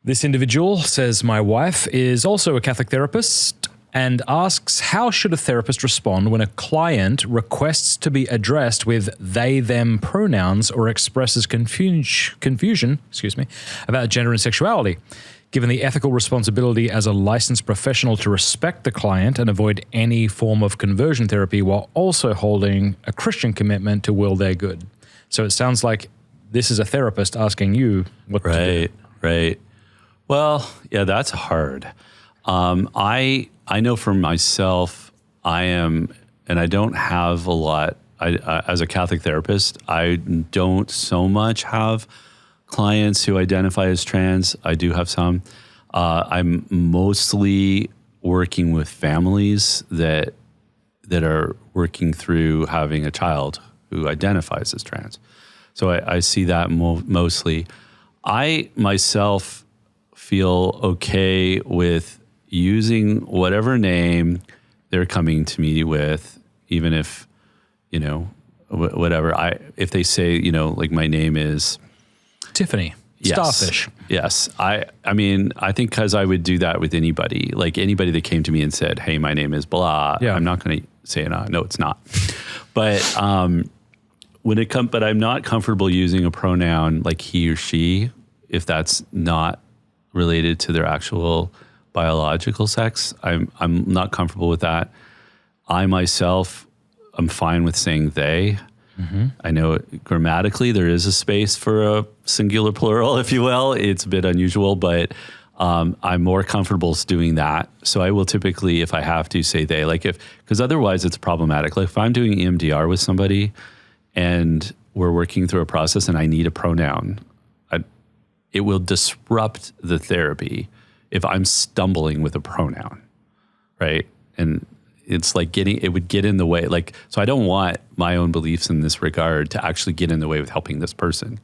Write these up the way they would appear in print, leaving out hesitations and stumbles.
This individual says, my wife is also a Catholic therapist and asks, how should a therapist respond when a client requests to be addressed with they, them pronouns or expresses confusion about gender and sexuality? Given the ethical responsibility as a licensed professional to respect the client and avoid any form of conversion therapy while also holding a Christian commitment to will their good. So it sounds like this is a therapist asking you what to do. Right. Well, yeah, that's hard. I know for myself, and I don't have a lot, as a Catholic therapist, I don't so much have clients who identify as trans. I do have some. I'm mostly working with families that are working through having a child who identifies as trans. So I see that mostly. I myself feel okay with using whatever name they're coming to me with, even if, whatever. If they say, like my name is Tiffany. Yes. Starfish. Yes. I mean, I think because I would do that with anybody, like anybody that came to me and said, hey, my name is blah. Yeah. I'm not going to say no, it's not. But but I'm not comfortable using a pronoun like he or she if that's not related to their actual biological sex. I'm not comfortable with that. I myself, I'm fine with saying they. Mm-hmm. I know grammatically there is a space for a singular plural, if you will. It's a bit unusual, but I'm more comfortable doing that. So I will typically, if I have to, say they. Because otherwise it's problematic. Like if I'm doing EMDR with somebody and we're working through a process and I need a pronoun, it will disrupt the therapy if I'm stumbling with a pronoun, right? And it's like it would get in the way. So I don't want my own beliefs in this regard to actually get in the way with helping this person,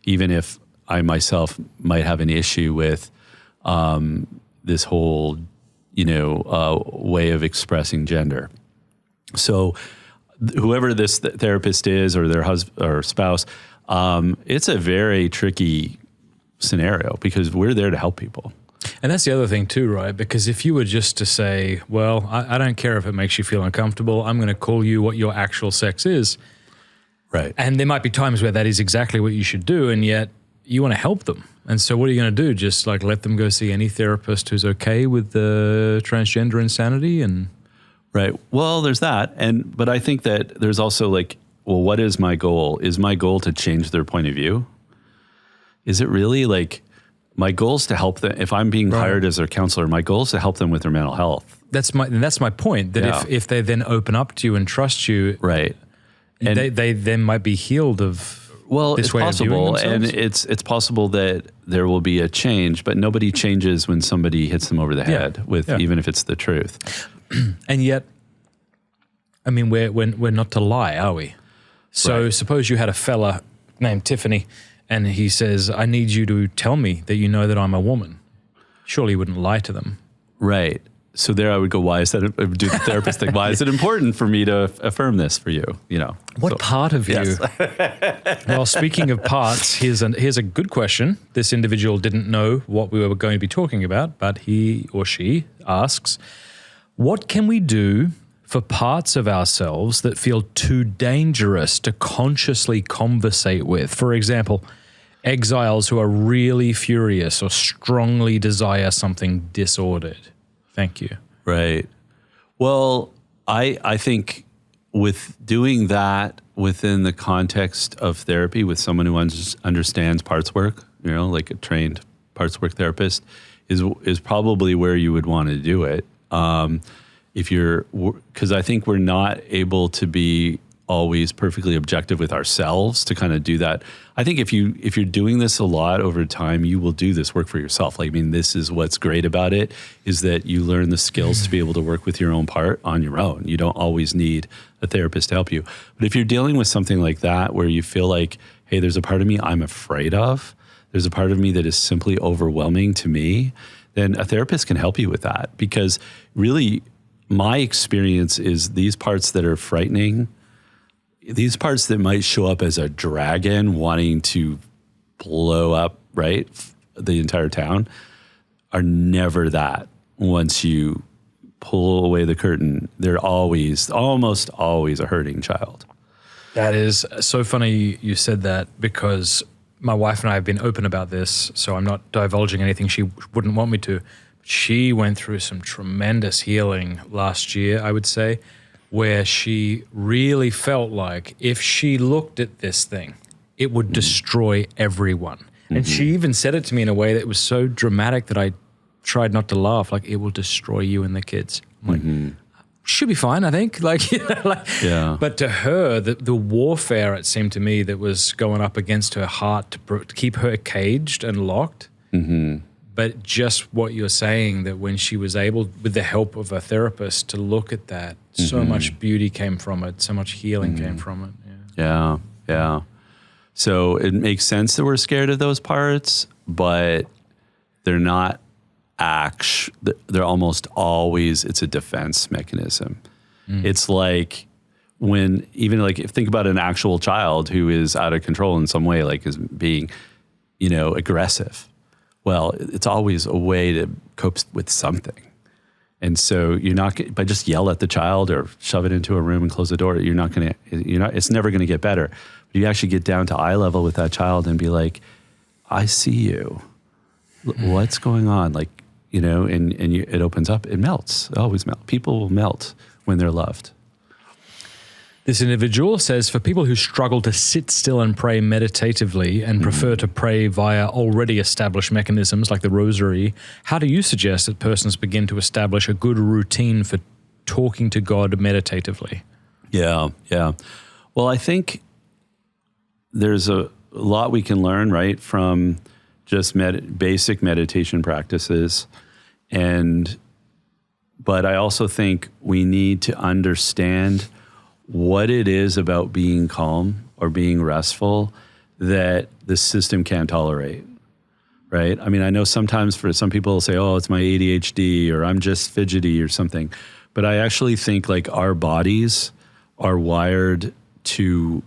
even if I myself might have an issue with this whole, way of expressing gender. So whoever this therapist is or their husband or spouse, it's a very tricky scenario because we're there to help people. And that's the other thing too, right? Because if you were just to say, well, I don't care if it makes you feel uncomfortable, I'm going to call you what your actual sex is. Right. And there might be times where that is exactly what you should do, and yet you want to help them. And so what are you going to do? Just let them go see any therapist who's okay with the transgender insanity? And right. Well, there's that. But I think that there's also what is my goal? Is my goal to change their point of view? Is it really my goal is to help them? If I'm being hired as their counselor, my goal is to help them with their mental health. That's my point. That if they then open up to you and trust you, right, and they then might be healed of. Well, this it's way possible, of viewing themselves. And it's possible that there will be a change, but nobody changes when somebody hits them over the head even if it's the truth. And yet, I mean, we're not to lie, are we? So suppose you had a fella named Tiffany. And he says, I need you to tell me that you know that I'm a woman. Surely you wouldn't lie to them. Right. So there I would go, why is that, do the therapist think, why is it important for me to affirm this for you? What part of you? Well, speaking of parts, here's a good question. This individual didn't know what we were going to be talking about, but he or she asks, what can we do for parts of ourselves that feel too dangerous to consciously conversate with? For example, exiles who are really furious or strongly desire something disordered. Thank you. Right. Well, I think with doing that within the context of therapy with someone who understands parts work, like a trained parts work therapist, is probably where you would want to do it. Because I think we're not able to be always perfectly objective with ourselves to kind of do that. I think if you're doing this a lot over time, you will do this work for yourself. This is what's great about it, is that you learn the skills to be able to work with your own part on your own. You don't always need a therapist to help you. But if you're dealing with something like that, where you feel like, hey, there's a part of me I'm afraid of, there's a part of me that is simply overwhelming to me, then a therapist can help you with that. Because really, my experience is these parts that are frightening, these parts that might show up as a dragon wanting to blow up, right? the entire town are never that. Once you pull away the curtain, they're almost always a hurting child. That is so funny you said that, because my wife and I have been open about this, so I'm not divulging anything she wouldn't want me to. She went through some tremendous healing last year, I would say, where she really felt like if she looked at this thing, it would destroy everyone. And she even said it to me in a way that was so dramatic that I tried not to laugh, like, it will destroy you and the kids. I'm like, should be fine, I think. Yeah. But to her, the warfare, it seemed to me, that was going up against her heart to keep her caged and locked. But just what you're saying, that when she was able, with the help of a therapist, to look at that, so much beauty came from it, so much healing came from it. Yeah. So it makes sense that we're scared of those parts, but they're not they're almost always, it's a defense mechanism. It's like think about an actual child who is out of control in some way, like is being, aggressive. Well, it's always a way to cope with something. And so but just yell at the child or shove it into a room and close the door. It's never going to get better. But you actually get down to eye level with that child and be like, I see you. What's going on? It opens up, it melts. It always melts. People will melt when they're loved. This individual says, for people who struggle to sit still and pray meditatively and prefer to pray via already established mechanisms like the rosary, how do you suggest that persons begin to establish a good routine for talking to God meditatively? Yeah. Well, I think there's a lot we can learn, right, from just basic meditation practices. But I also think we need to understand what it is about being calm or being restful that the system can't tolerate, right? I mean, I know sometimes for some people say, oh, it's my ADHD or I'm just fidgety or something. But I actually think our bodies are wired to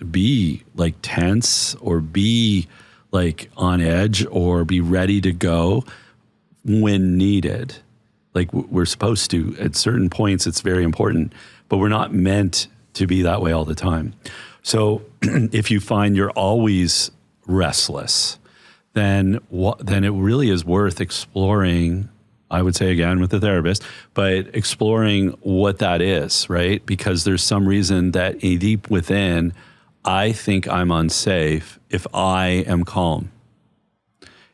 be tense or be on edge or be ready to go when needed. We're supposed to, at certain points, it's very important, but we're not meant to be that way all the time. So if you find you're always restless, then it really is worth exploring, I would say again with the therapist, but exploring what that is, right? Because there's some reason that deep within, I think I'm unsafe if I am calm.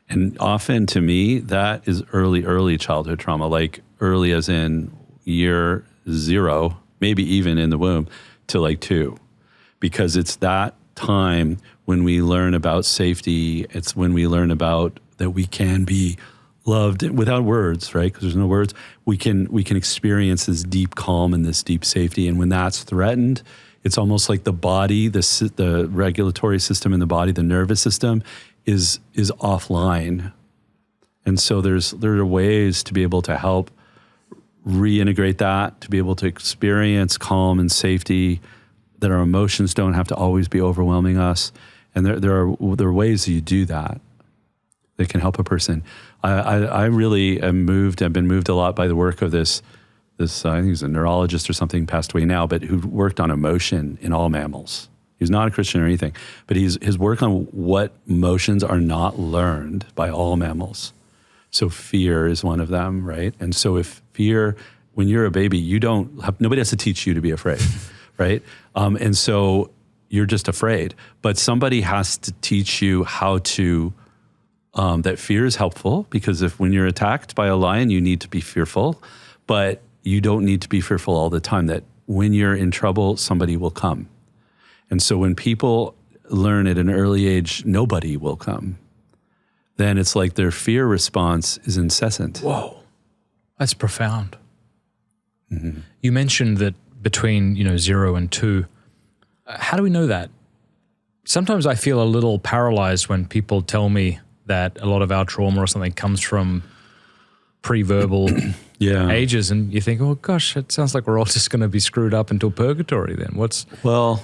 And often to me, that is early childhood trauma, early as in year 0, maybe even in the womb to 2, because it's that time when we learn about safety. It's when we learn about that we can be loved without words, right? Because there's no words. We can experience this deep calm and this deep safety. And when that's threatened, it's almost like the body, the regulatory system in the body, the nervous system is offline. And so there are ways to be able to help reintegrate that, to be able to experience calm and safety, that our emotions don't have to always be overwhelming us. And there are ways that you do that can help a person. I really am moved. I've been moved a lot by the work of this I think he's a neurologist or something, passed away now, but who worked on emotion in all mammals. He's not a Christian or anything, but his work on what emotions are not learned by all mammals. So fear is one of them, right? And so if fear, when you're a baby, nobody has to teach you to be afraid, right? And so you're just afraid, but somebody has to teach you how to, that fear is helpful, because when you're attacked by a lion, you need to be fearful, but you don't need to be fearful all the time, that when you're in trouble, somebody will come. And so when people learn at an early age, nobody will come, then it's like their fear response is incessant. Whoa, that's profound. Mm-hmm. You mentioned that between 0 and 2, how do we know that? Sometimes I feel a little paralyzed when people tell me that a lot of our trauma or something comes from pre-verbal ages, and you think, oh gosh, it sounds like we're all just going to be screwed up until purgatory then. Well,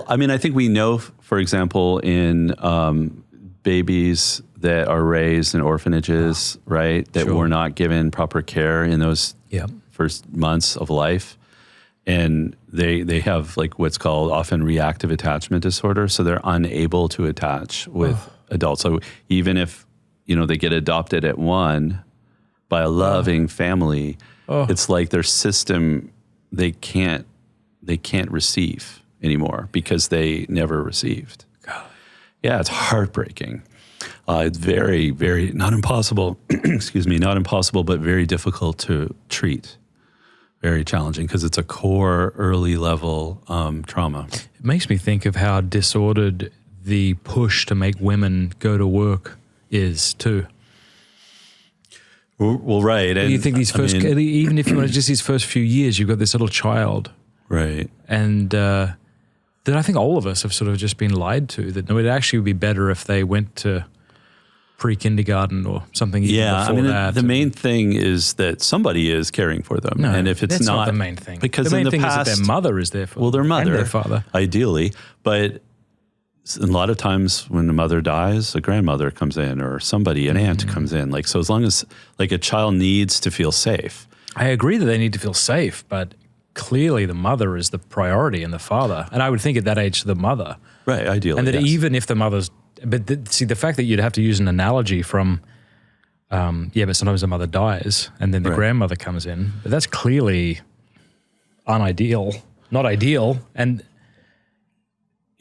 I mean, I think we know, for example, in babies that are raised in orphanages, right? That were not given proper care in those first months of life. And they have like what's called often reactive attachment disorder. So they're unable to attach with adults. So even if, they get adopted at one by a loving family, it's like their system, they can't receive anymore because they never received. God. Yeah, it's heartbreaking. It's very, very, not impossible, excuse me, not impossible, but very difficult to treat. Very challenging because it's a core early level trauma. It makes me think of how disordered the push to make women go to work is too. Well, right. And you think these first, even if you want to just these first few years, you've got this little child. Right. And that I think all of us have sort of just been lied to, that no, it'd actually be better if they went to pre-kindergarten or something before that. The main thing is that somebody is caring for them. No, and if it's that's not the main thing. Because the main in the thing past, is that their mother is there for them. Well, their mother. And their father. Ideally. But a lot of times when the mother dies, a grandmother comes in or somebody, an aunt comes in. Like, so as long as like a child needs to feel safe. I agree that they need to feel safe, but clearly the mother is the priority and the father. And I would think at that age, the mother. Right, ideally, and that even if the mother's, see, the fact that you'd have to use an analogy from, but sometimes the mother dies and then the grandmother comes in, but that's clearly unideal, not ideal. And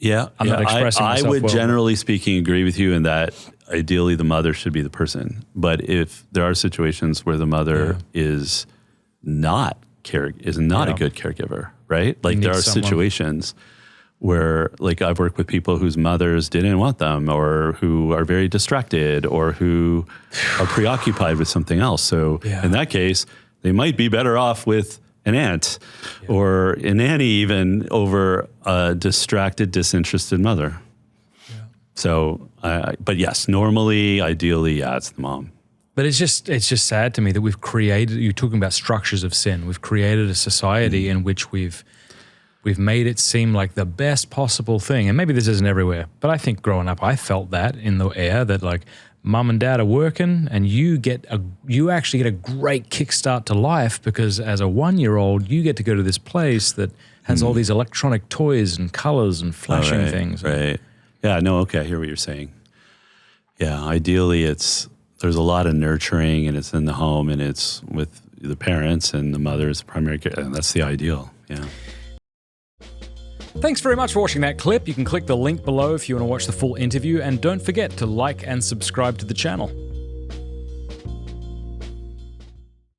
I'm not expressing myself I would well. generally speaking agree with you in that ideally the mother should be the person. But if there are situations where the mother is not a good caregiver, right? Like there are situations where like I've worked with people whose mothers didn't want them or who are very distracted or who are preoccupied with something else. So in that case, they might be better off with an aunt or a nanny even over a distracted, disinterested mother. Yeah. So, but yes, normally, ideally, it's the mom. But it's just sad to me that we've created, you're talking about structures of sin. We've created a society in which we've made it seem like the best possible thing. And maybe this isn't everywhere, but I think growing up, I felt that in the air that like mom and dad are working and you actually get a great kickstart to life because as a 1-year-old, you get to go to this place that has all these electronic toys and colors and flashing things. Right. Yeah, no, okay, I hear what you're saying. Yeah, ideally there's a lot of nurturing and it's in the home and it's with the parents and the mother is the primary care. And that's the ideal, yeah. Thanks very much for watching that clip. You can click the link below if you want to watch the full interview, and don't forget to like and subscribe to the channel.